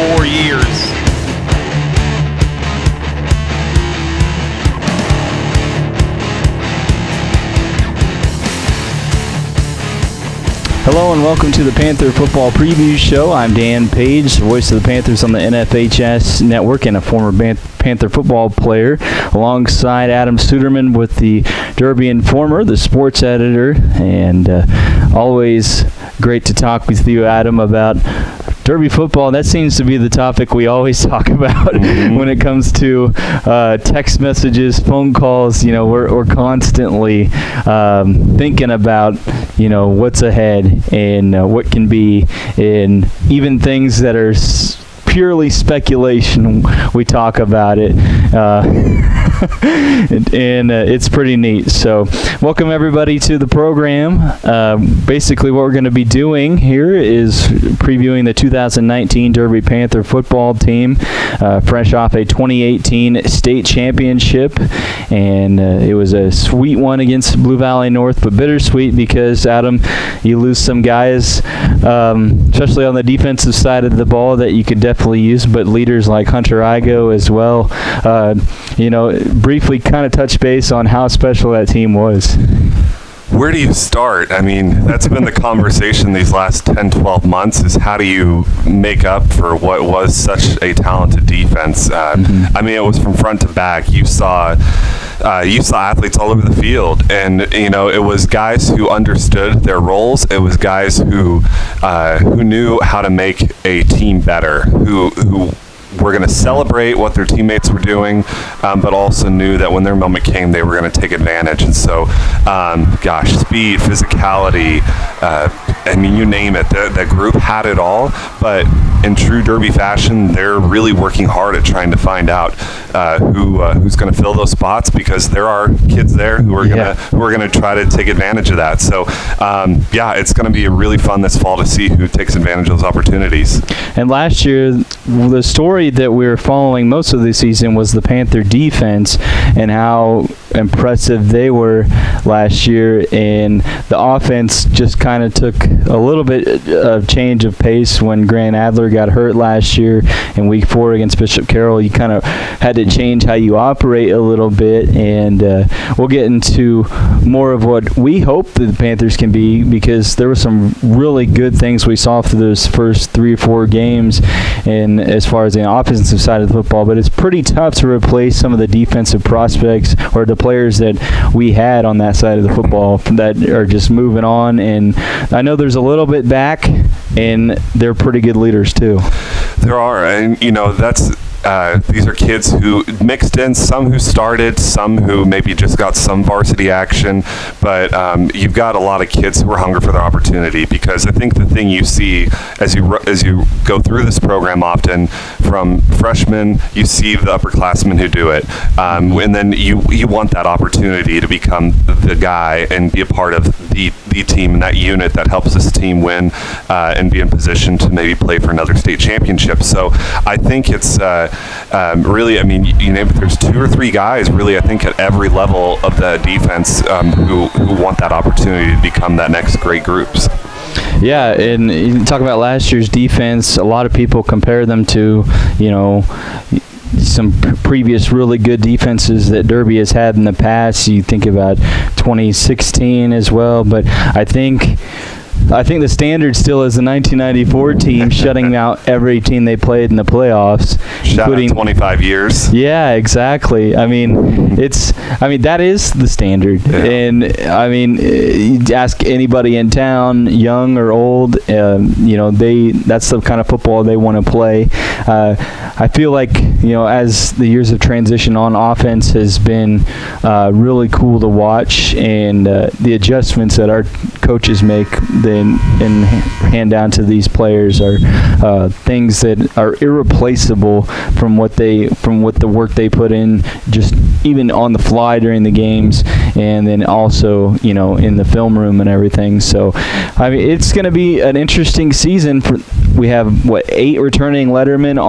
4 years. Hello and welcome to the Panther Football Preview Show. I'm Dan Page, the voice of the Panthers on the NFHS Network and a former Panther football player, alongside Adam Suderman with the Derby Informer, the sports editor, and always great to talk with you, Adam, about Derby football. That seems to be the topic we always talk about when it comes to text messages, phone calls. You know, we're constantly thinking about, you know, what's ahead and what can be, and even things that are purely speculation. We talk about it, and it's pretty neat. So welcome everybody to the program. Basically what we're going to be doing here is previewing the 2019 Derby Panther football team, fresh off a 2018 state championship, and it was a sweet one against Blue Valley North, but bittersweet because, Adam, you lose some guys, especially on the defensive side of the ball, that you could definitely use, but leaders like Hunter Igo as well. You know, briefly kind of touch base on how special that team was. Where do you start? I mean, that's been the conversation these last 10, 12 months, is how do you make up for what was such a talented defense? I mean, it was from front to back. You saw athletes all over the field, and you know, it was guys who understood their roles. It was guys who knew how to make a team better, who were going to celebrate what their teammates were doing, but also knew that when their moment came, they were going to take advantage. And so, speed, physicality, I mean, you name it. That group had it all, but in true Derby fashion, they're really working hard at trying to find out who's going to fill those spots, because there are kids there who are going to try to take advantage of that. So, it's going to be really fun this fall to see who takes advantage of those opportunities. And last year, the story that we were following most of the season was the Panther defense and how impressive they were last year, and the offense just kind of took a little bit of change of pace when Grant Adler got hurt last year in week 4 against Bishop Carroll. You kind of had to change how you operate a little bit, and we'll get into more of what we hope that the Panthers can be, because there were some really good things we saw through those first 3 or 4 games, and as far as the offensive side of the football, but it's pretty tough to replace some of the defensive prospects or the players that we had on that side of the football that are just moving on. And I know there's a little bit back, and they're pretty good leaders too. There are, and you know, these are kids who mixed in, some who started, some who maybe just got some varsity action, but you've got a lot of kids who are hungry for their opportunity, because I think the thing you see as you go through this program often, from freshmen, you see the upperclassmen who do it, and then you want that opportunity to become the guy and be a part of the team and that unit that helps this team win and be in position to maybe play for another state championship. So I think it's really, I mean, you name it, there's 2 or 3 guys really, I think, at every level of the defense who want that opportunity to become that next great groups. Yeah, and you talk about last year's defense, a lot of people compare them to, you know, some previous really good defenses that Derby has had in the past. You think about 2016 as well, but I think the standard still is the 1994 team shutting out every team they played in the playoffs. Shout out 25 years. Yeah, exactly. I mean, that is the standard. Yeah. And I mean, you ask anybody in town, young or old, you know, that's the kind of football they want to play. I feel like, you know, as the years of transition on offense has been really cool to watch, and the adjustments that our coaches make and hand down to these players are things that are irreplaceable from what the work they put in, just even on the fly during the games, and then also, you know, in the film room and everything. So I mean, it's going to be an interesting season. We have 8 returning lettermen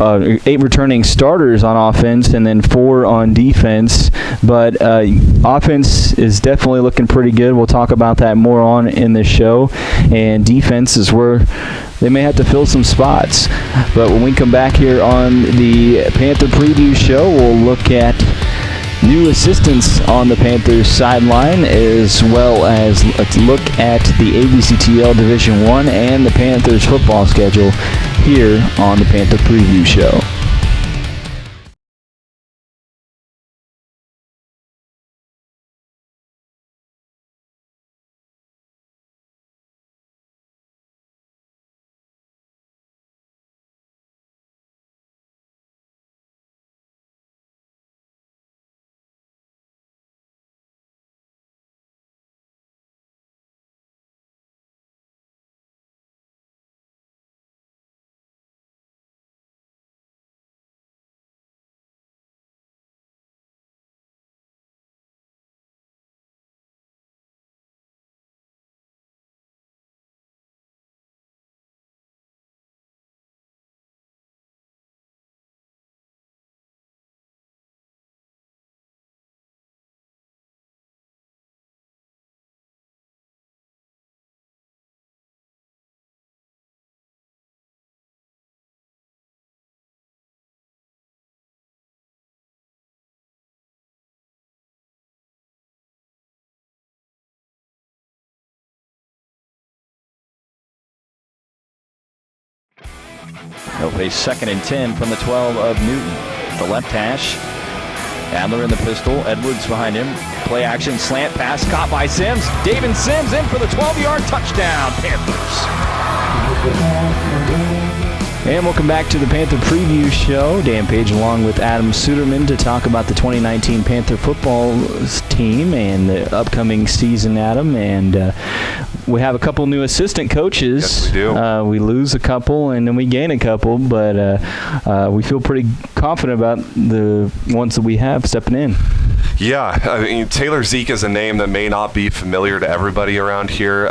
8 returning starters on offense and then 4 on defense. But offense is definitely looking pretty good. We'll talk about that more on in the show. And defense is where they may have to fill some spots. But when we come back here on the Panther Preview Show, we'll look at new assistants on the Panthers sideline, as well as let's look at the ABCTL Division I and the Panthers football schedule here on the Panther Preview Show. They'll face 2nd and 10 from the 12 of Newton. The left hash. Adler in the pistol. Edwards behind him. Play action, slant pass caught by Sims. David Sims in for the 12-yard touchdown. Panthers. And welcome back to the Panther Preview Show. Dan Page along with Adam Suderman to talk about the 2019 Panther football team and the upcoming season, Adam. And we have a couple new assistant coaches. Yes, we do. We lose a couple and then we gain a couple, but we feel pretty confident about the ones that we have stepping in. Yeah, I mean, Taylor Zeke is a name that may not be familiar to everybody around here.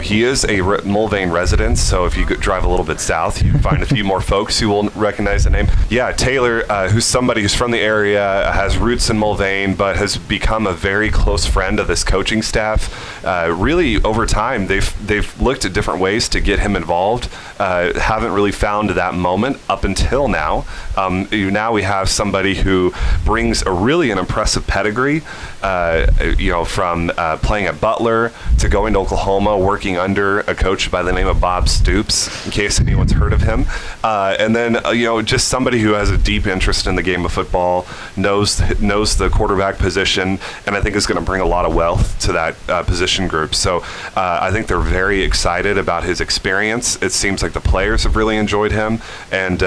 He is a Mulvane resident, so if you drive a little bit south, you find a few more folks who will recognize the name. Yeah, Taylor, who's somebody who's from the area, has roots in Mulvane, but has become a very close friend of this coaching staff. Really, over time, they've looked at different ways to get him involved. Haven't really found that moment up until now. Now we have somebody who brings an impressive pedigree, from playing at Butler to going to Oklahoma, working under a coach by the name of Bob Stoops, in case anyone's heard of him. And then, just somebody who has a deep interest in the game of football, knows the quarterback position, and I think is going to bring a lot of wealth to that position group. So I think they're very excited about his experience. It seems like the players have really enjoyed him, and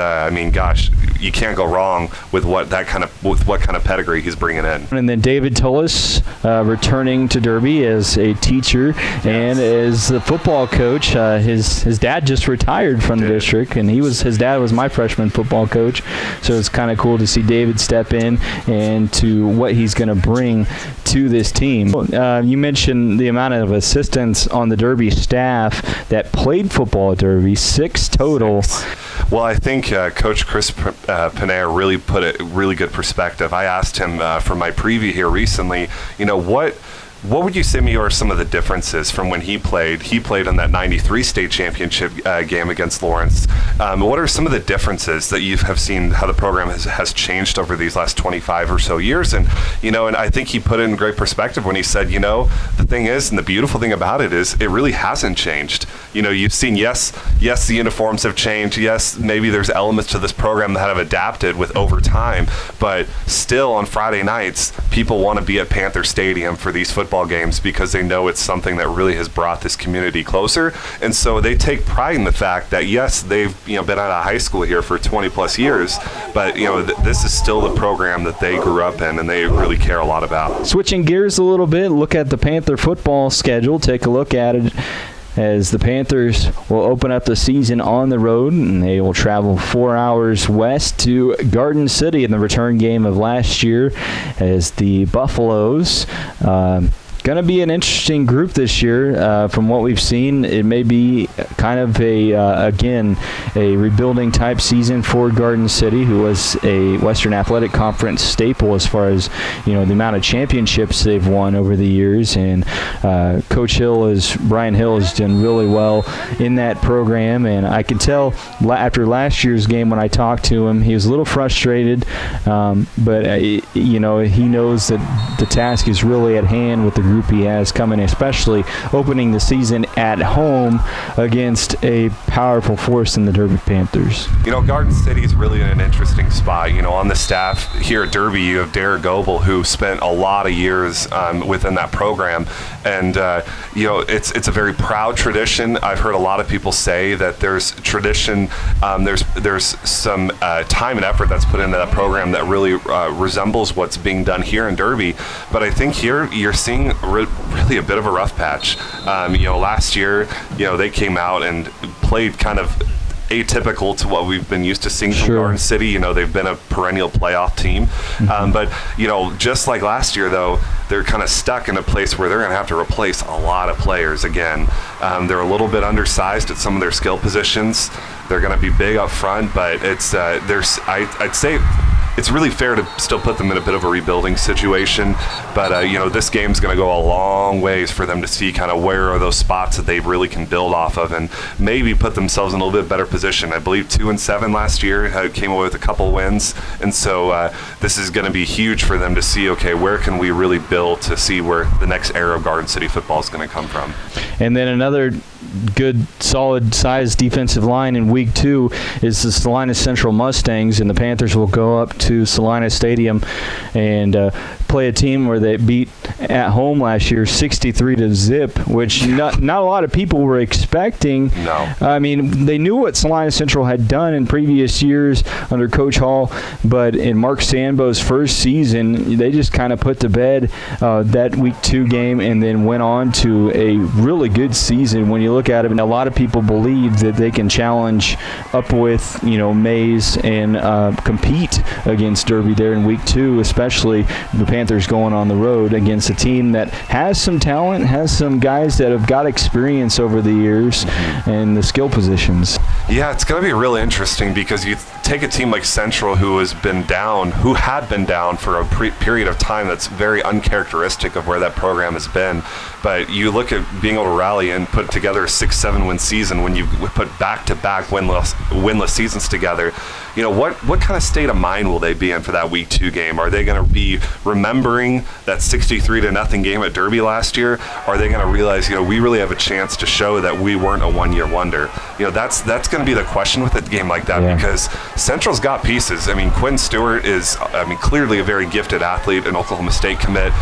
you can't go wrong with what kind of pedigree he's bringing in. And then David Tullis returning to Derby as a teacher and as the football coach. His dad just retired from the district, and his dad was my freshman football coach. So it's kind of cool to see David step in and to what he's going to bring to this team. You mentioned the amount of assistants on the Derby staff that played football at Derby, 6 total. Well, I think Coach Chris Panera really put it really good perspective. I asked him for my preview here recently, what would you say are some of the differences from when he played? He played in that 93 state championship game against Lawrence. What are some of the differences that you have seen how the program has changed over these last 25 or so years? And I think he put it in great perspective when he said, the thing is, and the beautiful thing about it is, it really hasn't changed. You've seen, yes, the uniforms have changed. Yes, maybe there's elements to this program that have adapted with over time, but still on Friday nights, people want to be at Panther Stadium for these football games because they know it's something that really has brought this community closer. And so they take pride in the fact that, yes, they've been out of high school here for 20 plus years, but this is still the program that they grew up in and they really care a lot about. Switching gears a little bit, look at the Panther football schedule. Take a look at it, as the Panthers will open up the season on the road, and they will travel 4 hours west to Garden City in the return game of last year as the Buffaloes going to be an interesting group this year. From what we've seen, it may be kind of again, a rebuilding type season for Garden City, who was a Western Athletic Conference staple as far as, the amount of championships they've won over the years. And Coach Brian Hill has done really well in that program. And I could tell after last year's game when I talked to him, he was a little frustrated, but he knows that the task is really at hand with the group he has coming, especially opening the season at home against a powerful force in the Derby Panthers. Garden City is really in an interesting spot. On the staff here at Derby, you have Derek Goebel, who spent a lot of years within that program, and it's a very proud tradition. I've heard a lot of people say that there's tradition, there's some time and effort that's put into that program that really resembles what's being done here in Derby. But I think here you're seeing really a bit of a rough patch. Last year, they came out and played kind of atypical to what we've been used to seeing from Garden City. They've been a perennial playoff team. But just like last year, though, they're kind of stuck in a place where they're going to have to replace a lot of players again. They're a little bit undersized at some of their skill positions. They're going to be big up front, but it's I'd say it's really fair to still put them in a bit of a rebuilding situation. But, this game's going to go a long ways for them to see kind of where are those spots that they really can build off of and maybe put themselves in a little bit better position. I believe 2-7 last year, came away with a couple wins. And so this is going to be huge for them to see, okay, where can we really build to see where the next era of Garden City football is going to come from. And then another good, solid-sized defensive line in Week 2 is the Salina Central Mustangs, and the Panthers will go up to Salina Stadium and play a team where they beat at home last year 63-0, which not a lot of people were expecting. No. I mean, they knew what Salina Central had done in previous years under Coach Hall, but in Mark Sambo's first season, they just kind of put to bed that Week 2 game and then went on to a really good season. When you look at it, and a lot of people believe that they can challenge up with, Mays and compete against Derby there in Week 2, especially the Panthers going on the road against a team that has some talent, has some guys that have got experience over the years and the skill positions. Yeah, it's going to be really interesting because you take a team like Central who had been down for a period of time that's very uncharacteristic of where that program has been. But you look at being able to rally and put together a 6-7 win season when you put back-to-back winless seasons together. What kind of state of mind will they be in for that Week 2 game? Are they going to be remembering that 63-0 game at Derby last year? Are they going to realize, we really have a chance to show that we weren't a one-year wonder? That's going to be the question with a game like that because Central's got pieces. I mean, Quinn Stewart is, clearly a very gifted athlete, an Oklahoma State commit.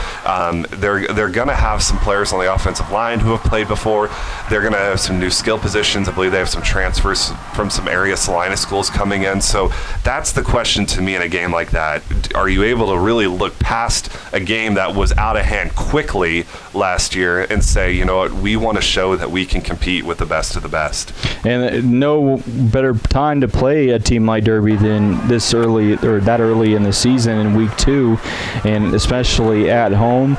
They're going to have some players on the offensive line who have played before. They're going to have some new skill positions. I believe they have some transfers from some area Salina schools coming in. So that's the question to me in a game like that. Are you able to really look past a game that was out of hand quickly last year and say, we want to show that we can compete with the best of the best? And no better time to play a team like Derby than this early or that early in the season in Week 2, and especially at home,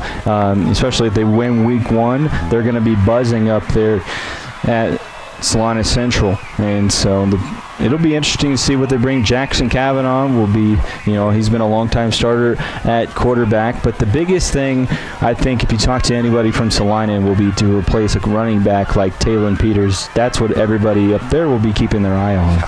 especially if they win Week 1, they're going to be buzzing up there at Salina Central. And so it'll be interesting to see what they bring. Jackson Kavanaugh will be, he's been a long-time starter at quarterback. But the biggest thing, I think, if you talk to anybody from Salina, will be to replace a running back like Taylor Peters. That's what everybody up there will be keeping their eye on.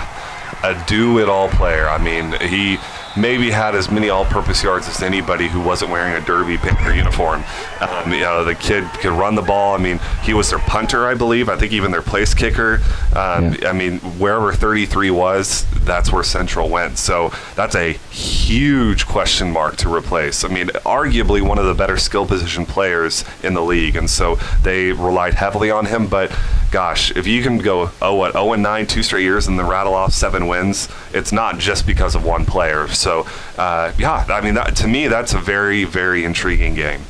A do-it-all player. I mean, he maybe had as many all-purpose yards as anybody who wasn't wearing a Derby Panther uniform. The kid could run the ball. I mean, he was their punter, I believe. I think even their place kicker. I mean, wherever 33 was, that's where Central went. So that's a huge question mark to replace. I mean, arguably one of the better skill position players in the league. And so they relied heavily on him. But, gosh, if you can go 0-9 2 straight years and then rattle off 7 wins, it's not just because of one player. So, to me, that's a very, very intriguing game.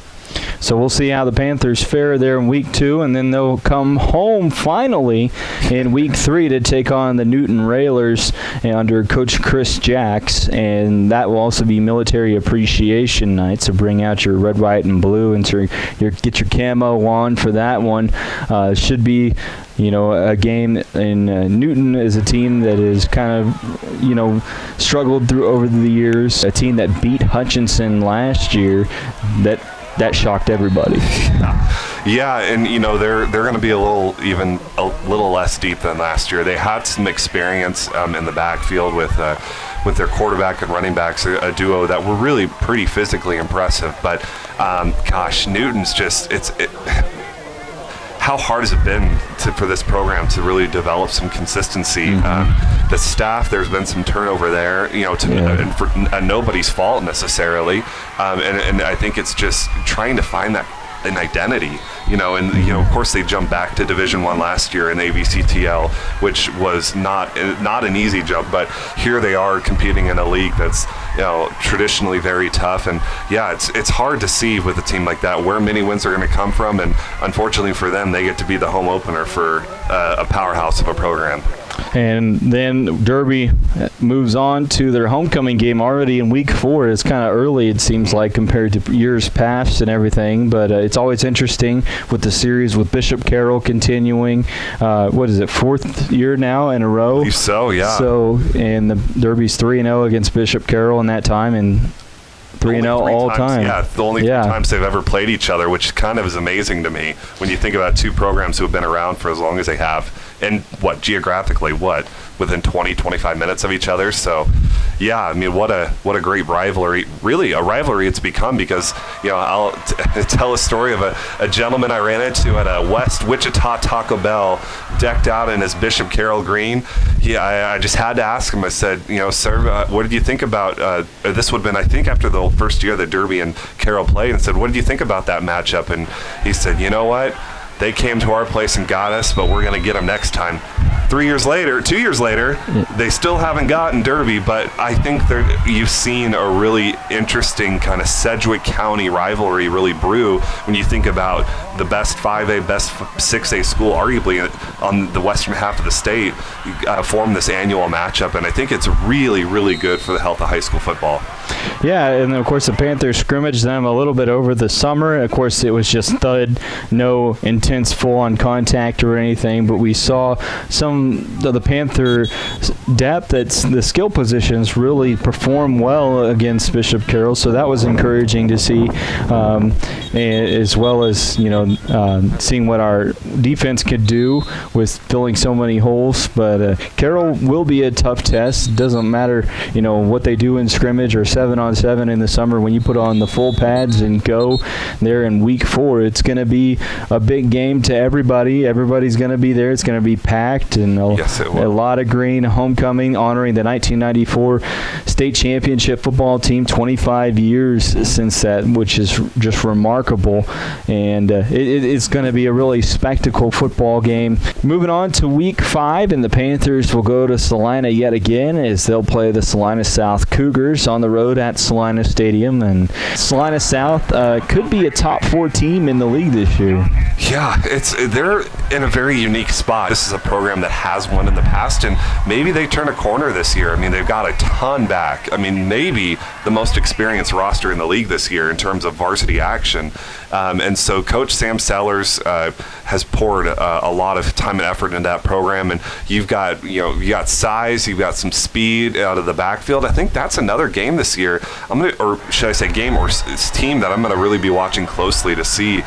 So we'll see how the Panthers fare there in week 2, and then they'll come home finally in week 3 to take on the Newton Railers under Coach Chris Jacks, and that will also be Military Appreciation Night. So bring out your red, white, and blue, and get your camo on for that one. Should be, a game. And Newton is a team that is kind of, struggled through over the years. A team that beat Hutchinson last year. That shocked everybody. Yeah, and they're going to be a little less deep than last year. They had some experience in the backfield with their quarterback and running backs, a duo that were really pretty physically impressive. But Newton's just how hard has it been for this program to really develop some consistency? The staff, there's been some turnover there, and for nobody's fault necessarily, and I think it's just trying to find an identity, of course they jumped back to Division I last year in AVCTL, which was not an easy jump, but here they are competing in a league that's traditionally very tough, and it's hard to see with a team like that where many wins are going to come from, and unfortunately for them, they get to be the home opener for a powerhouse of a program. And then Derby moves on to their homecoming game already in week 4. It's kind of early, it seems like, compared to years past and everything. But it's always interesting with the series with Bishop Carroll continuing. What is it, 4th year now in a row? I believe so, yeah. So, and the Derby's 3-0 against Bishop Carroll in that time, and 3-0 all time. Yeah, the only 3 times they've ever played each other, which kind of is amazing to me when you think about 2 programs who have been around for as long as they have. And geographically, within 20, 25 minutes of each other. So, what a great rivalry. Really, a rivalry it's become because, I'll tell a story of a gentleman I ran into at a West Wichita Taco Bell decked out in his Bishop Carroll green. I just had to ask him. I said, sir, what did you think about, this would have been, I think, after the first year that Derby and Carroll played, and said, what did you think about that matchup? And he said, you know what? They came to our place and got us, but we're going to get them next time. 2 years later, they still haven't gotten Derby, but I think you've seen a really interesting kind of Sedgwick County rivalry really brew when you think about the best 5A, best 6A school, arguably on the western half of the state, form this annual matchup, and I think it's really, really good for the health of high school football. Yeah, and of course the Panthers scrimmaged them a little bit over the summer. Of course, it was just thud, no intense full-on contact or anything, but we saw some of the Panther depth at the skill positions really perform well against Bishop Carroll, so that was encouraging to see, as well as seeing what our defense could do with filling so many holes. But Carroll will be a tough test. Doesn't matter what they do in scrimmage or 7-on-7 in the summer. When you put on the full pads and go there in week 4, it's going to be a big game to everybody. Everybody's going to be there. It's going to be packed, and a lot of green. Homecoming honoring the 1994 state championship football team. 25 years since that, which is just remarkable, and it's going to be a really spectacle football game. Moving on to week 5, and the Panthers will go to Salina yet again as they'll play the Salina South Cougars on the road at Salina Stadium. And Salina South could be a top 4 team in the league this year. Yeah, they're in a very unique spot. This is a program that has won in the past, and maybe they turn a corner this year. I mean, they've got a ton back. I mean, maybe the most experienced roster in the league this year in terms of varsity action. And so Coach Sam Sellers has poured a lot of time and effort into that program, and you got size, you've got some speed out of the backfield. I think that's another game this year. Or should I say game or team that I'm going to really be watching closely to see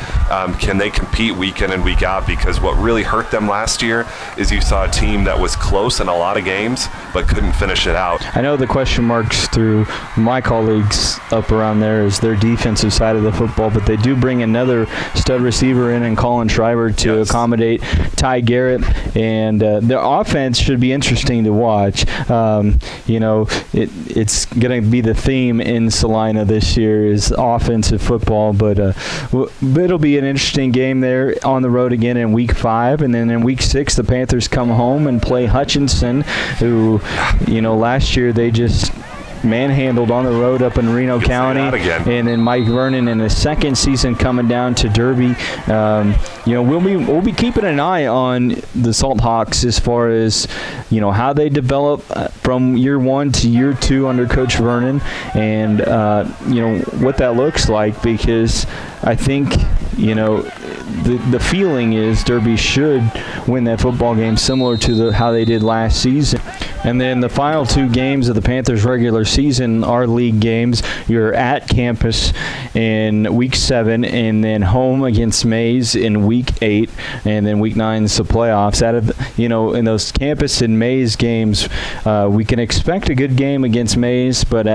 can they compete week in and week out, because what really hurt them last year is you saw a team that was close in a lot of games but couldn't finish it out. I know the question marks through my colleagues up around there is their defensive side of the football, but they do bring another stud receiver in Colin Schreiber to accommodate Ty Garrett, and their offense should be interesting to watch. It's going to be the theme in Salina this year is offensive football, but it'll be an interesting game there on the road again in week 5, and then in week 6 the Panthers come home and play Hutchinson, who last year they just manhandled on the road up in Reno County. And then Mike Vernon in his second season coming down to Derby. We'll be keeping an eye on the Salt Hawks as far as how they develop from year 1 to year 2 under Coach Vernon, and what that looks like, because I think the feeling is Derby should win that football game similar to how they did last season. And then the final 2 games of the Panthers regular season are league games. You're at campus in week 7, and then home against Mays in week 8, and then week 9 is the playoffs. In those campus and Mays games, we can expect a good game against Mays, but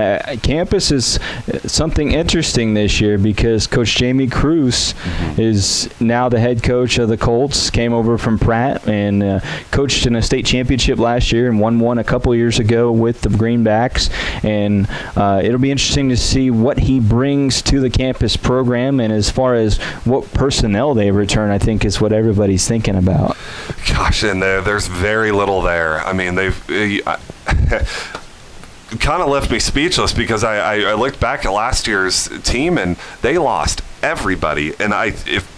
campus is something interesting this year because Coach Jamie Cruz is now the head coach of the Colts, came over from Pratt and coached in a state championship last year and won one a couple years ago with the Greenbacks. And it'll be interesting to see what he brings to the campus program, and as far as what personnel they return, I think is what everybody's thinking about. Gosh, and there's very little there. I mean, they've kind of left me speechless because I looked back at last year's team and they lost everybody. And if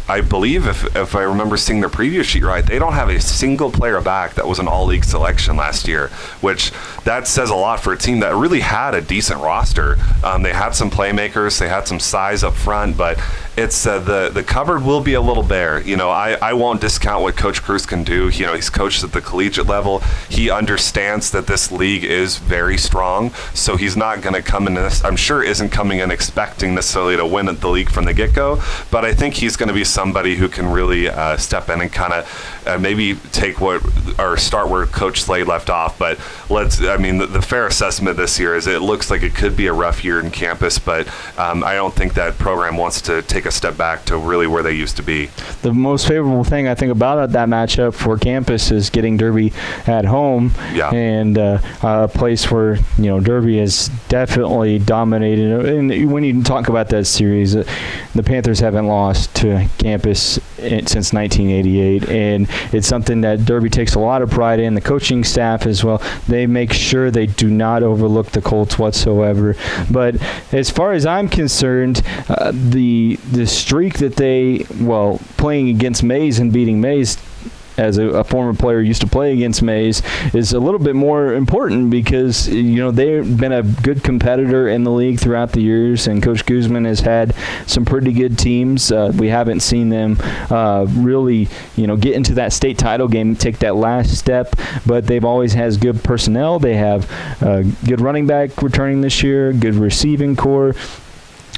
I remember seeing their preview sheet right, they don't have a single player back that was an all-league selection last year, which that says a lot for a team that really had a decent roster. They had some playmakers, they had some size up front, but it's the cupboard will be a little bare. I won't discount what Coach Cruz can do. He's coached at the collegiate level. He understands that this league is very strong, so he's not going to come in this, I'm sure isn't coming in expecting necessarily to win the league from the get-go, but I think he's going to be somebody who can really step in and kind of maybe start where Coach Slade left off. But the fair assessment this year is it looks like it could be a rough year in campus, but I don't think that program wants to take a step back to really where they used to be. The most favorable thing I think about that matchup for campus is getting Derby at home, and a place where Derby has definitely dominated. And when you talk about that series, the Panthers haven't lost to campus since 1988, and it's something that Derby takes a lot of pride in. The coaching staff as well, they make sure they do not overlook the Colts whatsoever. But as far as I'm concerned, the streak that playing against Mays and beating Mays, as a former player used to play against Mays, is a little bit more important because they've been a good competitor in the league throughout the years, and Coach Guzman has had some pretty good teams. We haven't seen them really get into that state title game, take that last step, but they've always has good personnel. They have good running back returning this year, good receiving core.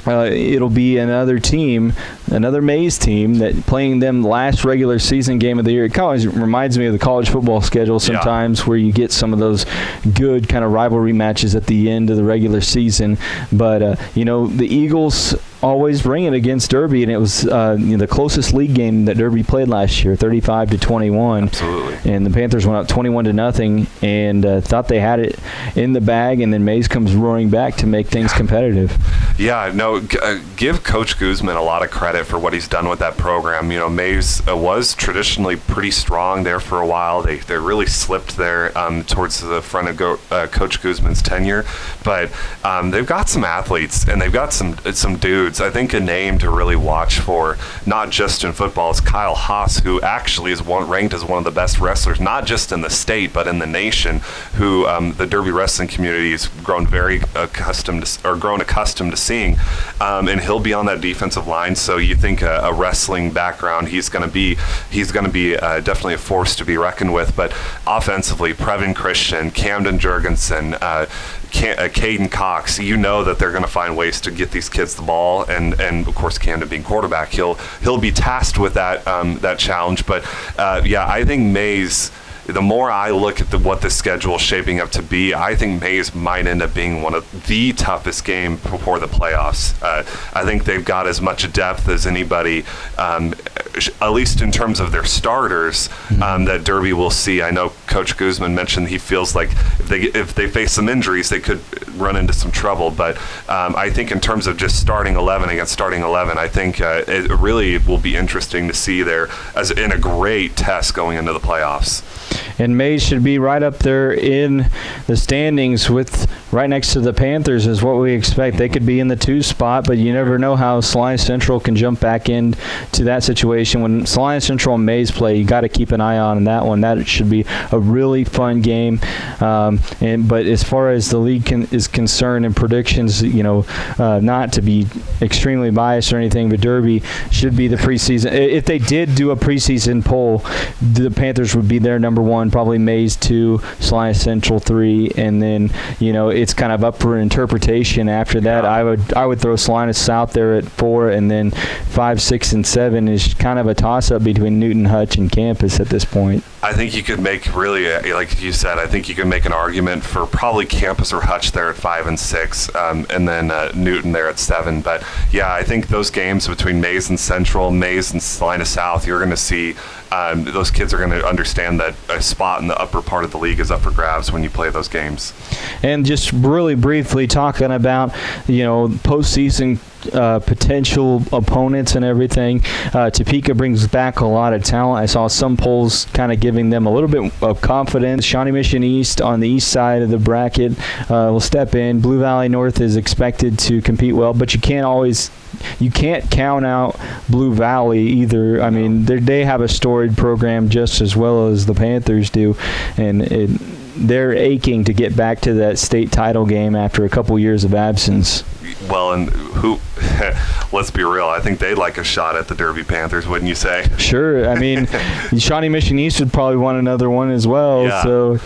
It'll be another Mays team that playing them last regular season game of the year. It kind of reminds me of the college football schedule sometimes, where you get some of those good kind of rivalry matches at the end of the regular season. But the Eagles always bring it against Derby, and it was the closest league game that Derby played last year, 35-21. Absolutely. And the Panthers went up 21-0 and thought they had it in the bag, and then Mays comes roaring back to make things competitive. Yeah, no, give Coach Guzman a lot of credit for what he's done with that program. Mays was traditionally pretty strong there for a while. They really slipped there towards the front of Coach Guzman's tenure, but they've got some athletes and they've got some dudes. I think a name to really watch for, not just in football, is Kyle Haas, who actually is ranked as one of the best wrestlers, not just in the state but in the nation. Who the Derby wrestling community has grown accustomed to seeing, and he'll be on that defensive line. So you think a wrestling background, he's going to be definitely a force to be reckoned with. But offensively, Previn Christian, Camden Jurgensen, Caden Cox, that they're going to find ways to get these kids the ball, and of course Camden being quarterback, he'll be tasked with that challenge. But I think Mays, the more I look at what the schedule is shaping up to be, I think Mays might end up being one of the toughest games before the playoffs. I think they've got as much depth as anybody, at least in terms of their starters, that Derby will see. I know Coach Guzman mentioned he feels like if they face some injuries, they could run into some trouble. But I think in terms of just starting 11 against starting 11, I think it really will be interesting to see there as in a great test going into the playoffs. And Mays should be right up there in the standings with right next to the Panthers is what we expect. They could be in the 2 spot, but you never know how Salina Central can jump back into that situation. When Salina Central and Mays play, you got to keep an eye on that one. That should be a really fun game. But as far as the league is concerned and predictions, not to be extremely biased or anything, but Derby should be the preseason. If they did do a preseason poll, the Panthers would be their number 1, probably Mays 2, Salina Central 3, and then it's kind of up for interpretation after that. I would throw Salina South there at 4, and then 5, 6, and 7 is kind of a toss-up between Newton, Hutch, and Campus at this point. I think you could make like you said, I think you could make an argument for probably Campus or Hutch there at 5 and 6, and then Newton there at 7. But yeah, I think those games between Mays and Central, Mays and Salina South, you're going to see those kids are going to understand that a spot in the upper part of the league is up for grabs when you play those games. And just really briefly talking about, postseason potential opponents and everything. Topeka brings back a lot of talent. I saw some polls kind of giving them a little bit of confidence. Shawnee Mission East on the east side of the bracket will step in. Blue Valley North is expected to compete well, but you can't count out Blue Valley either. I mean, they have a storied program just as well as the Panthers do, and they're aching to get back to that state title game after a couple years of absence. Well, and let's be real, I think they'd like a shot at the Derby Panthers, wouldn't you say? Sure. I mean, Shawnee Mission East would probably want another one as well. Yeah. So.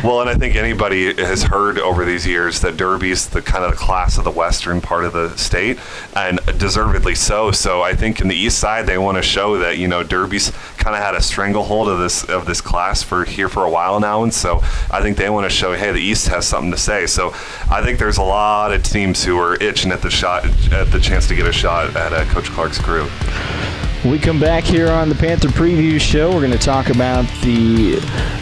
Well, and I think anybody has heard over these years that Derby's the kind of the class of the western part of the state, and deservedly so. So I think in the east side they want to show that Derby's kind of had a stranglehold of this class for a while now, and so I think they want to show, hey, the east has something to say. So I think there's a lot of teams who are itching at the chance to get a shot at Coach Clark's crew. We come back here on the Panther Preview Show. We're going to talk about the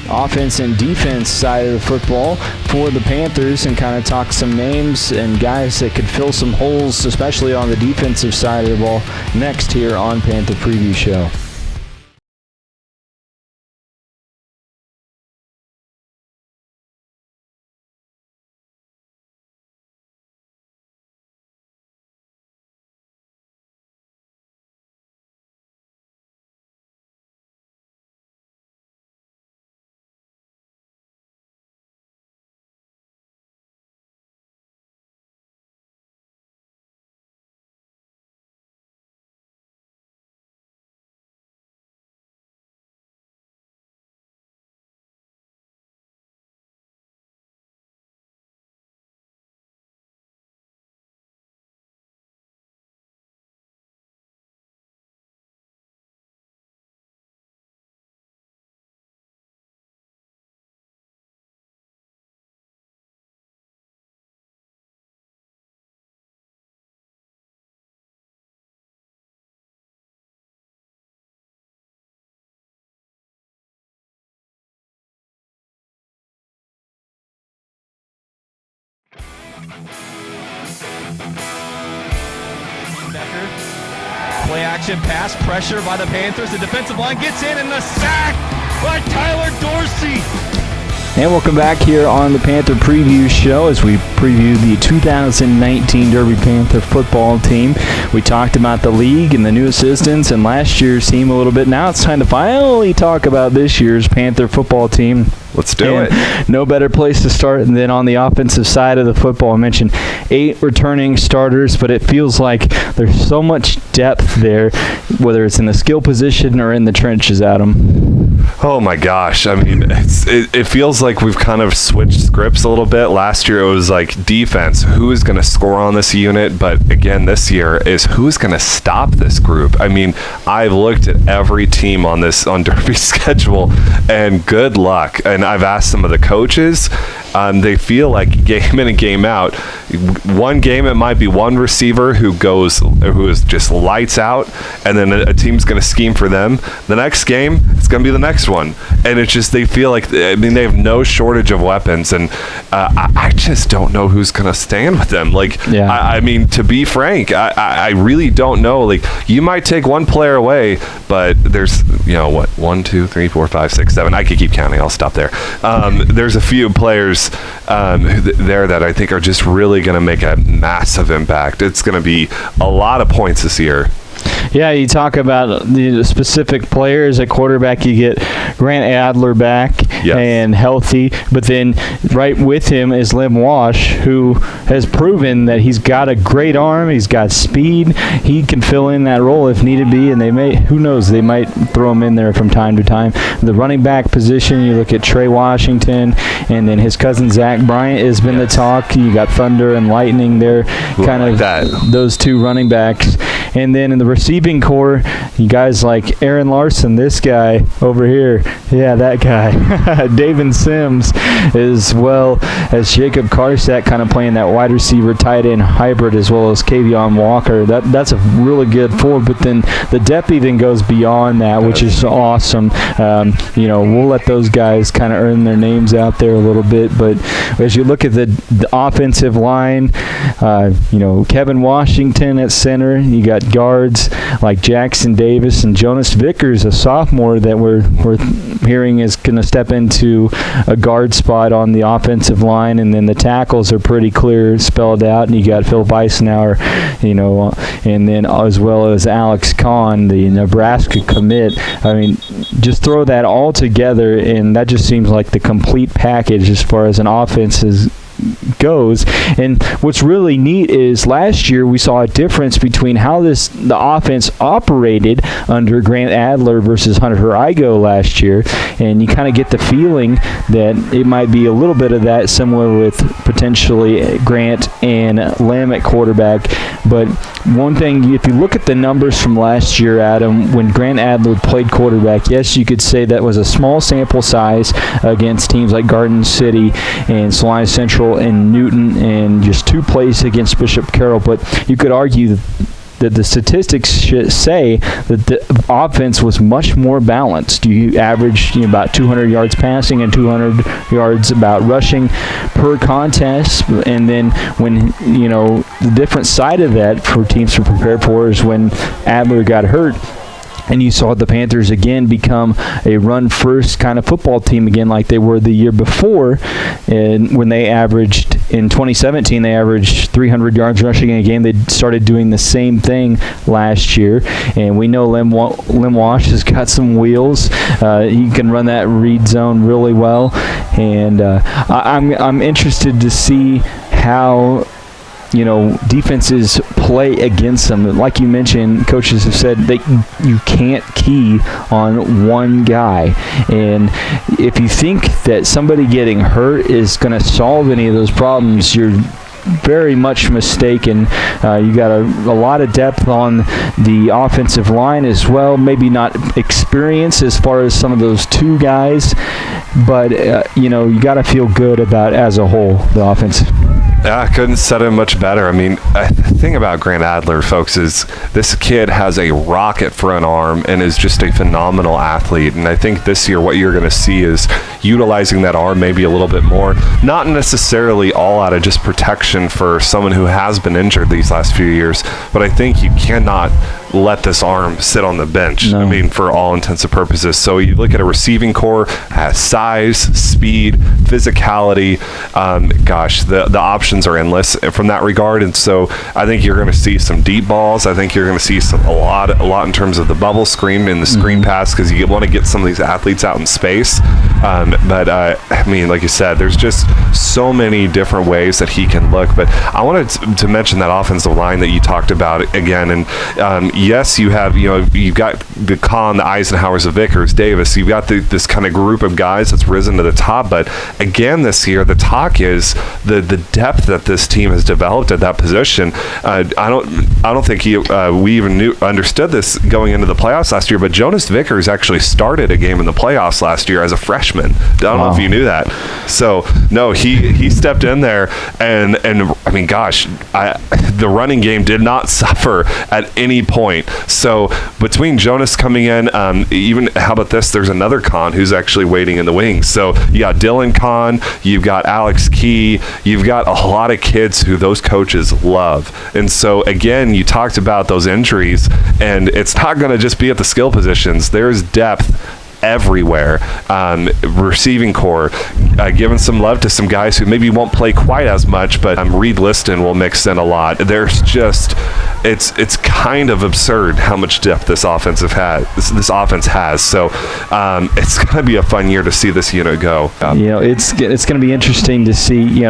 offense and defense side of the football for the Panthers and kind of talk some names and guys that could fill some holes, especially on the defensive side of the ball, next here on Panther Preview Show. Play action pass, pressure by the Panthers. The defensive line gets in, and the sack by Tyler Dorsey. And welcome back here on the Panther Preview Show as we preview the 2019 Derby Panther football team. We talked about the league and the new assistants and last year's team a little bit. Now it's time to finally talk about this year's Panther football team. Let's do it. No better place to start than on the offensive side of the football. I mentioned 8 returning starters, but it feels like there's so much depth there, whether it's in the skill position or in the trenches, Adam. Oh my gosh. I mean, it feels like we've kind of switched scripts a little bit. Last year it was like defense, who is going to score on this unit? But again, this year is who's going to stop this group? I mean, I've looked at every team on Derby's schedule, and good luck. And I've asked some of the coaches, They feel like game in and game out. One game it might be one receiver who is just lights out, and then a team's going to scheme for them. The next game it's going to be the next one, and it's just they feel like they have no shortage of weapons, and I just don't know who's going to stand with them. Like, I mean, to be frank, I really don't know. Like, you might take one player away, but there's 1, 2, 3, 4, 5, 6, 7. I could keep counting. I'll stop there. There's a few players there that I think are just really going to make a massive impact. It's going to be a lot of points this year. Yeah, you talk about the specific players at quarterback. You get Grant Adler back and healthy, but then right with him is Lim Wash, who has proven that he's got a great arm, he's got speed, he can fill in that role if needed be, and who knows, they might throw him in there from time to time. The running back position, you look at Trey Washington, and then his cousin Zach Bryant has been the talk. You got Thunder and Lightning there, kind of those two running backs. And then in the receiving core, you guys like Aaron Larson, this guy over here. Yeah, that guy. David Sims, as well as Jacob Karsak, kind of playing that wide receiver tight end hybrid, as well as Kavion Walker. That's a really good forward, but then the depth even goes beyond that, which is awesome. We'll let those guys kind of earn their names out there a little bit, but as you look at the offensive line, Kevin Washington at center, you got guards like Jackson Davis and Jonas Vickers, a sophomore that we're hearing is going to step into a guard spot on the offensive line, and then the tackles are pretty clear, spelled out, and you got Phil Beisenauer, and then as well as Alex Kahn, the Nebraska commit. I mean, just throw that all together, and that just seems like the complete package as far as an offense goes. And what's really neat is last year we saw a difference between how the offense operated under Grant Adler versus Hunter Igo last year, and you kind of get the feeling that it might be a little bit of that similar with potentially Grant and Lamb at quarterback. But one thing, if you look at the numbers from last year, Adam, when Grant Adler played quarterback, yes, you could say that was a small sample size against teams like Garden City and Salina Central and Newton, and just 2 plays against Bishop Carroll, but you could argue that the statistics should say that the offense was much more balanced. You averaged about 200 yards passing and 200 yards about rushing per contest, and then when the different side of that for teams to prepare for is when Adler got hurt. And you saw the Panthers again become a run-first kind of football team again like they were the year before. And when they averaged, in 2017, they averaged 300 yards rushing in a game. They started doing the same thing last year. And we know Lim Wash has got some wheels. He can run that read zone really well. And I'm interested to see how defenses play against them. Like you mentioned, coaches have said you can't key on one guy. And if you think that somebody getting hurt is going to solve any of those problems, you're very much mistaken. You got a lot of depth on the offensive line as well. Maybe not experience as far as some of those 2 guys, but you got to feel good about as a whole the offense. Yeah, I couldn't set it much better. I mean, the thing about Grant Adler, folks, is this kid has a rocket front arm and is just a phenomenal athlete. And I think this year what you're going to see is utilizing that arm maybe a little bit more, not necessarily all out of just protection for someone who has been injured these last few years, but I think you cannot let this arm sit on the bench. No. I mean, for all intents and purposes. So you look at a receiving core, has size, speed, physicality. The options are endless from that regard. And so I think you're going to see some deep balls. I think you're going to see a lot in terms of the bubble screen and the screen pass, because you want to get some of these athletes out in space. But I mean, like you said, there's just so many different ways that he can look. But I wanted to mention that offensive line that you talked about again. And yes, you've got the Kahn, the Eisenhowers, the Vickers, Davis. You've got this kind of group of guys that's risen to the top. But again, this year, the talk is the depth that this team has developed at that position. I don't think we even understood this going into the playoffs last year. But Jonas Vickers actually started a game in the playoffs last year as a freshman. I don't know if you knew that. So no, he stepped in there, and I mean, gosh, the running game did not suffer at any point. So between Jonas coming in, even how about this? There's another Kahn who's actually waiting in the wings. So you got Dylan Kahn, you've got Alex Key, you've got a lot of kids who those coaches love. And so again, you talked about those injuries, and it's not going to just be at the skill positions. There's depth everywhere. Receiving core, giving some love to some guys who maybe won't play quite as much, but Reed Liston will mix in a lot. There's just, it's kind of absurd how much depth this offense has. So it's going to be a fun year to see this unit go. It's going to be interesting to see,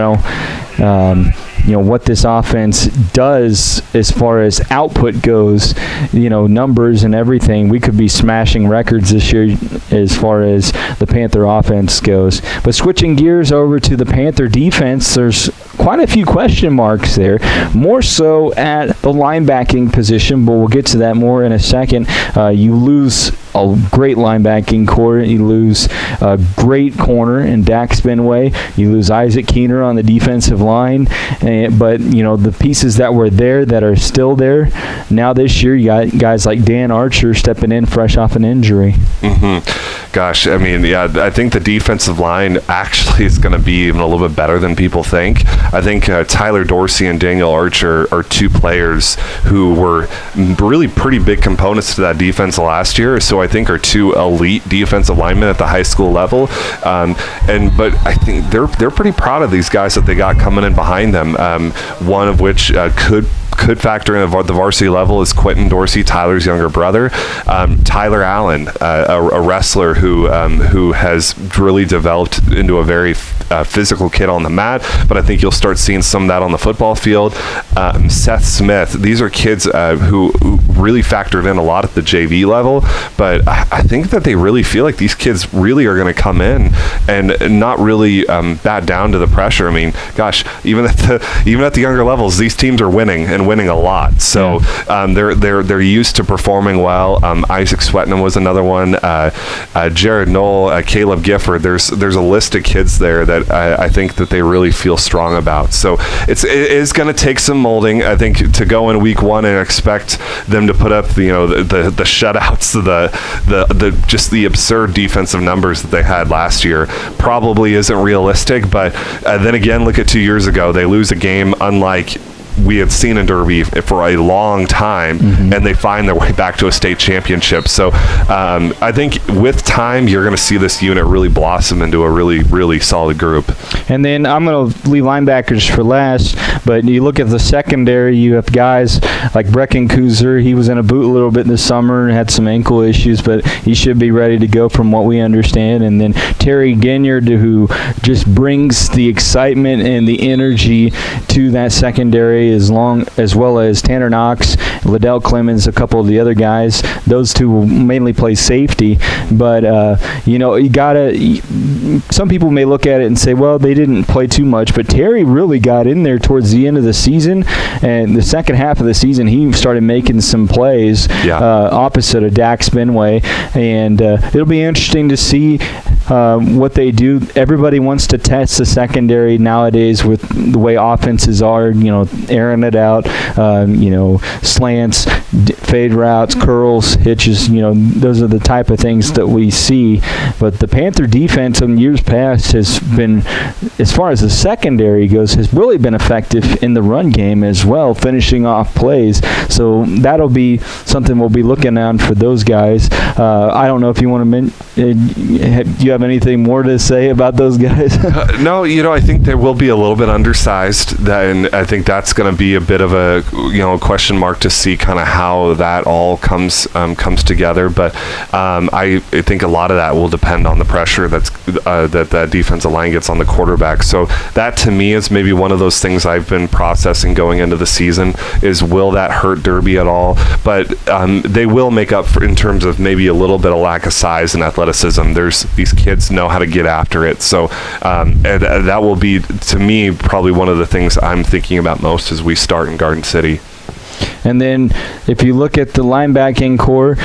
what this offense does as far as output goes, numbers and everything. We could be smashing records this year as far as the Panther offense goes. But switching gears over to the Panther defense, there's quite a few question marks there, more so at the linebacking position, but we'll get to that more in a second. You lose a great linebacking core. You lose a great corner in Dax Benway. You lose Isaac Keener on the defensive line. But, the pieces that were there that are still there, now this year you got guys like Dan Archer stepping in fresh off an injury. Mm-hmm. Gosh, I mean, yeah, I think the defensive line actually is going to be even a little bit better than people think. I think Tyler Dorsey and Daniel Archer are two players who were really pretty big components to that defense last year, so I think are two elite defensive linemen at the high school level. But I think they're pretty proud of these guys that they got coming in behind them. One of which could factor in at the varsity level is Quentin Dorsey, Tyler's younger brother. Tyler Allen, a wrestler who has really developed into a very physical kid on the mat, but I think you'll start seeing some of that on the football field. Seth Smith, these are kids who really factored in a lot at the JV level, but I think that they really feel like these kids really are going to come in and not really bat down to the pressure. I mean, gosh, even at the younger levels, these teams are winning a lot. So they're used to performing well. Isaac Swetnam was another one. Jared Knoll, Caleb Gifford. There's a list of kids there that I think that they really feel strong about. So it is going to take some molding, I think, to go in week one and expect them to put up the shutouts, the just the absurd defensive numbers that they had last year. Probably isn't realistic, but then again, look at 2 years ago. They lose a game unlike we had seen in Derby for a long time, and they find their way back to a state championship. So I think with time, you're going to see this unit really blossom into a really, really solid group. And then I'm going to leave linebackers for last, but you look at the secondary, you have guys like Brecken Kuzer. He was in a boot a little bit this summer and had some ankle issues, but he should be ready to go from what we understand. And then Terry Ginyard, who just brings the excitement and the energy to that secondary, as well as Tanner Knox, Liddell Clemens, a couple of the other guys. Those two will mainly play safety, but you gotta. Some people may look at it and say, well, they didn't play too much, but Terry really got in there towards the end of the season, and the second half of the season he started making some plays opposite of Dax Benway, and it'll be interesting to see what they do. Everybody wants to test the secondary nowadays with the way offenses are, airing it out, slants, fade routes, curls, hitches, those are the type of things that we see. But the Panther defense in years past has been, as far as the secondary goes, has really been effective in the run game as well, finishing off plays. So that'll be something we'll be looking at for those guys. I don't know if you want to do you have anything more to say about those guys? No, I think they will be a little bit undersized, and I think that's going to be a bit of a question mark to see kind of how that all comes together. But I think a lot of that will depend on the pressure that defensive line gets on the quarterback. So that to me is maybe one of those things I've been processing going into the season, is will that hurt Derby at all? But they will make up for in terms of maybe a little bit of lack of size and athleticism. These kids know how to get after it. So and that will be, to me, probably one of the things I'm thinking about most as we start in Garden City. And then if you look at the linebacking core,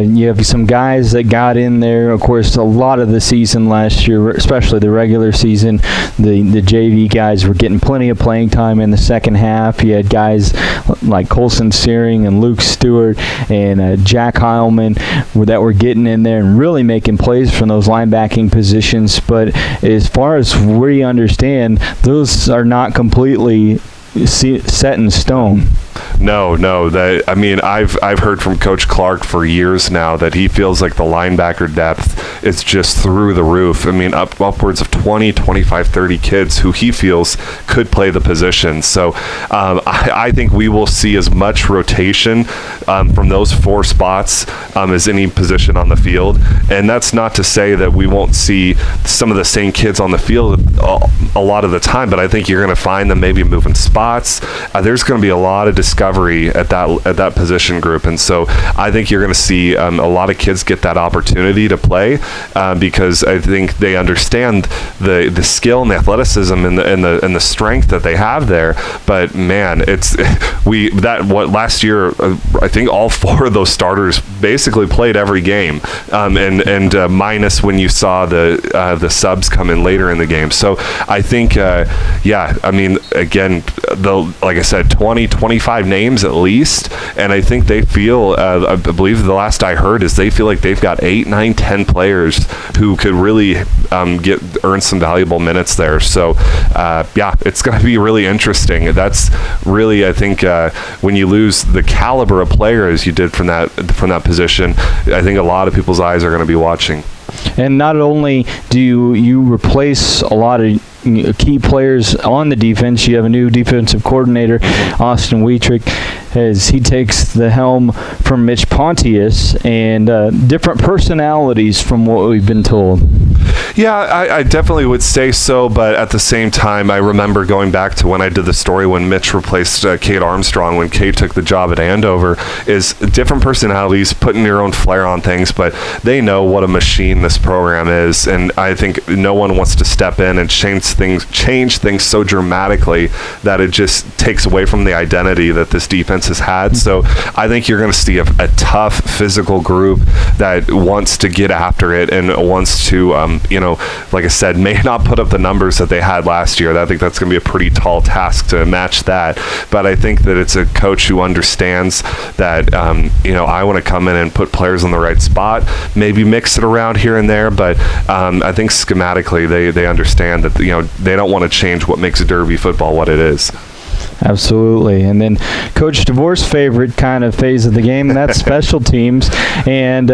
you have some guys that got in there, of course, a lot of the season last year, especially the regular season. The JV guys were getting plenty of playing time in the second half. You had guys like Colson Searing and Luke Stewart and Jack Heilman that were getting in there and really making plays from those linebacking positions. But as far as we understand, those are not completely set in stone. No. I've heard from Coach Clark for years now that he feels like the linebacker depth is just through the roof. I mean, upwards of 20, 25, 30 kids who he feels could play the position. So I think we will see as much rotation from those four spots as any position on the field. And that's not to say that we won't see some of the same kids on the field a lot of the time, but I think you're going to find them maybe moving spots. There's going to be a lot of discovery at that position group, and so I think you're going to see a lot of kids get that opportunity to play because I think they understand the skill and the athleticism and the strength that they have there. But man, last year I think all four of those starters basically played every game, and minus when you saw the subs come in later in the game. So I think again, like I said, 20, 25 names at least, and I think they feel, I believe the last I heard is they feel like they've got 8, 9, 10 players who could really earn some valuable minutes there. So it's going to be really interesting. That's really, I think, when you lose the caliber of players you did from that position, I think a lot of people's eyes are going to be watching. And not only do you replace a lot of key players on the defense, you have a new defensive coordinator, Austin Wietrich, as he takes the helm from Mitch Pontius, and different personalities from what we've been told. Yeah, I definitely would say so, but at the same time, I remember going back to when I did the story when Mitch replaced Kate Armstrong, when Kate took the job at Andover, is different personalities, putting your own flair on things, but they know what a machine this program is, and I think no one wants to step in and change things so dramatically that it just takes away from the identity that this defense has had. So I think you're going to see a tough physical group that wants to get after it and wants to, like I said, may not put up the numbers that they had last year. I think that's going to be a pretty tall task to match that. But I think that it's a coach who understands that, I want to come in and put players on the right spot, maybe mix it around here and there. But I think schematically they understand that, they don't want to change what makes Derby football what it is. Absolutely. And then Coach DeVore's favorite kind of phase of the game, and that's special teams. And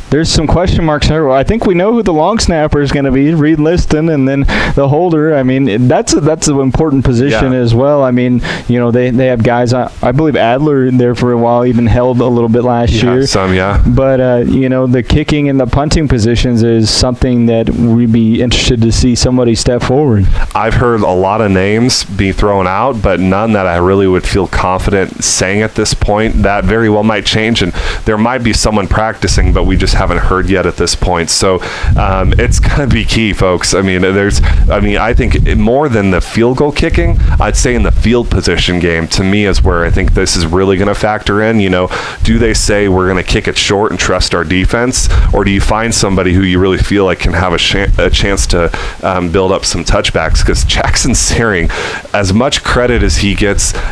there's some question marks there. Well, I think we know who the long snapper is going to be, Reed Liston, and then the holder. I mean, that's an important position as well. I mean, they have guys, I believe Adler there for a while, even held a little bit last year. Some. But, the kicking and the punting positions is something that we'd be interested to see somebody step forward. I've heard a lot of names be thrown out, but none that I really would feel confident saying at this point. That very well might change, and there might be someone practicing, but we just haven't heard yet at this point. So it's going to be key, folks. I think more than the field goal kicking, I'd say in the field position game, to me, is where I think this is really going to factor in. Do they say we're going to kick it short and trust our defense, or do you find somebody who you really feel like can have a chance to build up some touchbacks? Because Jackson Searing, as much credit as he gets,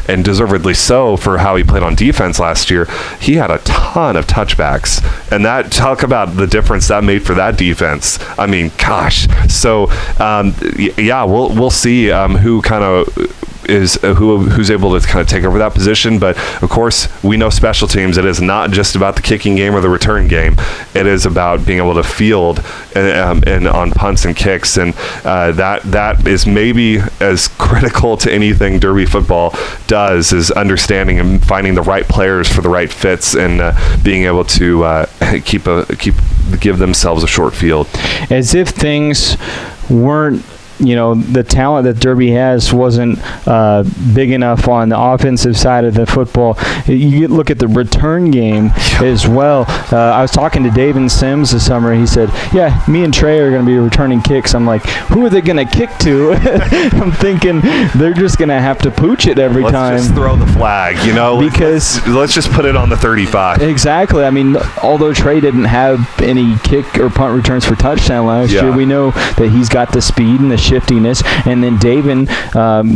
and deservedly so, for how he played on defense last year, he had a ton of touchbacks, and that, talk about the difference that made for that defense. I mean, gosh. So we'll see who kind of who's able to kind of take over that position. But of course, we know special teams. It is not just about the kicking game or the return game. It is about being able to field and on punts and kicks, and that is maybe as critical to anything Derby football does, is understanding and finding the right players for the right fits, and being able to give themselves a short field. As if things weren't, the talent that Derby has wasn't big enough on the offensive side of the football. You look at the return game as well. I was talking to David Sims this summer. He said, yeah, me and Trey are going to be returning kicks. I'm like, who are they going to kick to? I'm thinking they're just going to have to pooch it every time. Let's just throw the flag, because let's just put it on the 35. Exactly. I mean, although Trey didn't have any kick or punt returns for touchdown last year, we know that he's got the speed and the shiftiness. And then David,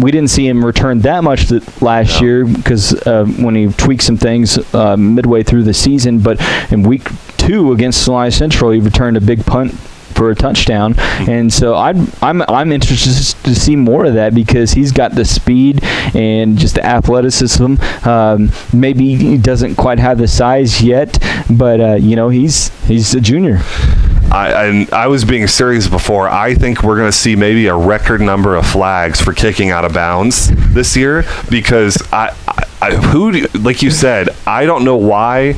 we didn't see him return that much last year because when he tweaked some things midway through the season, but in week 2 against Salina Central, he returned a big punt for a touchdown. And so I'm interested to see more of that, because he's got the speed and just the athleticism. Maybe he doesn't quite have the size yet, but he's a junior. I was being serious before. I think we're going to see maybe a record number of flags for kicking out of bounds this year, because like you said, I don't know why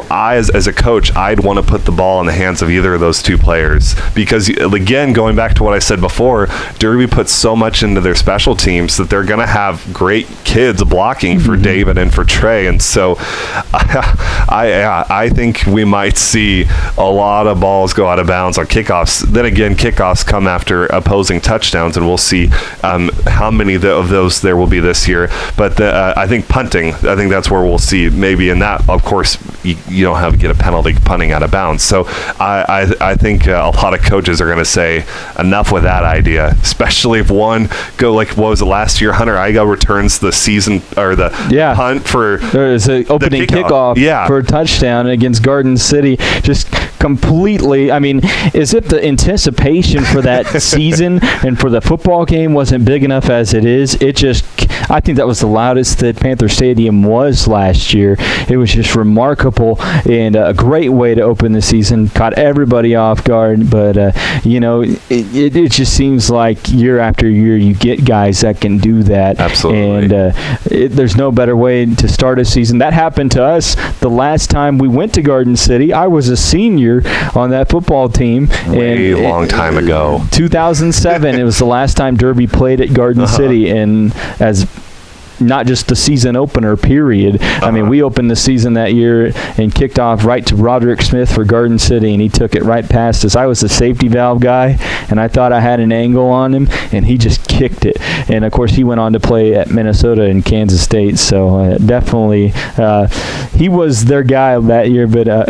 as a coach, I'd want to put the ball in the hands of either of those two players, because again, going back to what I said before, Derby puts so much into their special teams that they're going to have great kids blocking for David and for Trey. And so I think we might see a lot of balls go out of bounds on kickoffs. Then again, kickoffs come after opposing touchdowns, and we'll see how many of those there will be this year. But I think punting, I think that's where we'll see maybe in that. Of course, you don't have to get a penalty punting out of bounds. So I think a lot of coaches are going to say enough with that idea, especially if one go like, what was it last year? Hunter Igo returns the season or the punt for there's an opening kickoff for a touchdown against Garden City. Just completely, I mean, as if the anticipation for that season and for the football game wasn't big enough as it is. I think that was the loudest that Panther Stadium was last year. It was just remarkable and a great way to open the season. Caught everybody off guard, but it just seems like year after year you get guys that can do that. Absolutely. And there's no better way to start a season. That happened to us the last time we went to Garden City. I was a senior on that football team. Long time ago. 2007, it was the last time Derby played at Garden City, and as not just the season opener, period. I mean, we opened the season that year and kicked off right to Roderick Smith for Garden City, and he took it right past us. I was the safety valve guy, and I thought I had an angle on him, and he just kicked it. And, of course, he went on to play at Minnesota and Kansas State, so definitely he was their guy that year. But,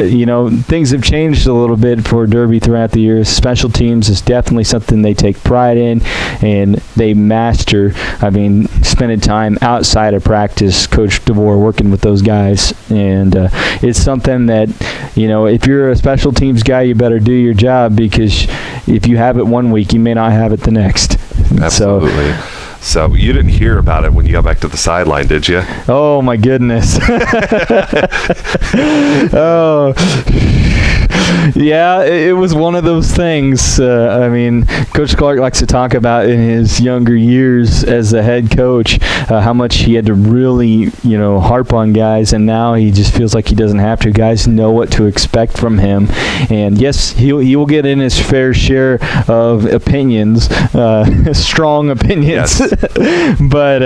things have changed a little bit for Derby throughout the years. Special teams is definitely something they take pride in, and they master. I mean, spending time outside of practice, Coach DeVore working with those guys, and it's something that, if you're a special teams guy, you better do your job, because if you have it one week, you may not have it the next. Absolutely. So you didn't hear about it when you got back to the sideline, did you? Oh, my goodness. Oh. Yeah, it was one of those things. I mean, Coach Clark likes to talk about in his younger years as a head coach how much he had to really, harp on guys, and now he just feels like he doesn't have to. Guys know what to expect from him, and yes, he will get in his fair share of opinions, strong opinions. Yes. But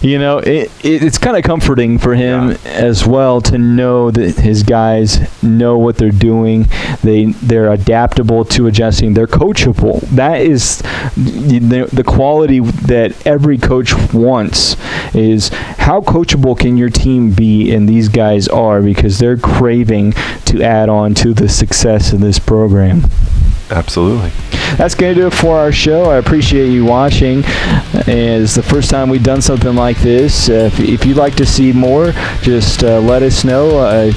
it's kind of comforting for him as well to know that his guys know what they're doing. They're adaptable to adjusting. They're coachable. That is the quality that every coach wants, is how coachable can your team be, and these guys are, because they're craving to add on to the success of this program. Absolutely. That's going to do it for our show. I appreciate you watching. It's the first time we've done something like this. If you'd like to see more, just let us know.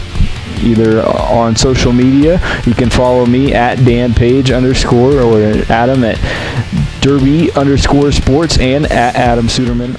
Either on social media, you can follow me at DanPage_ or Adam at Derby_sports and at Adam Suderman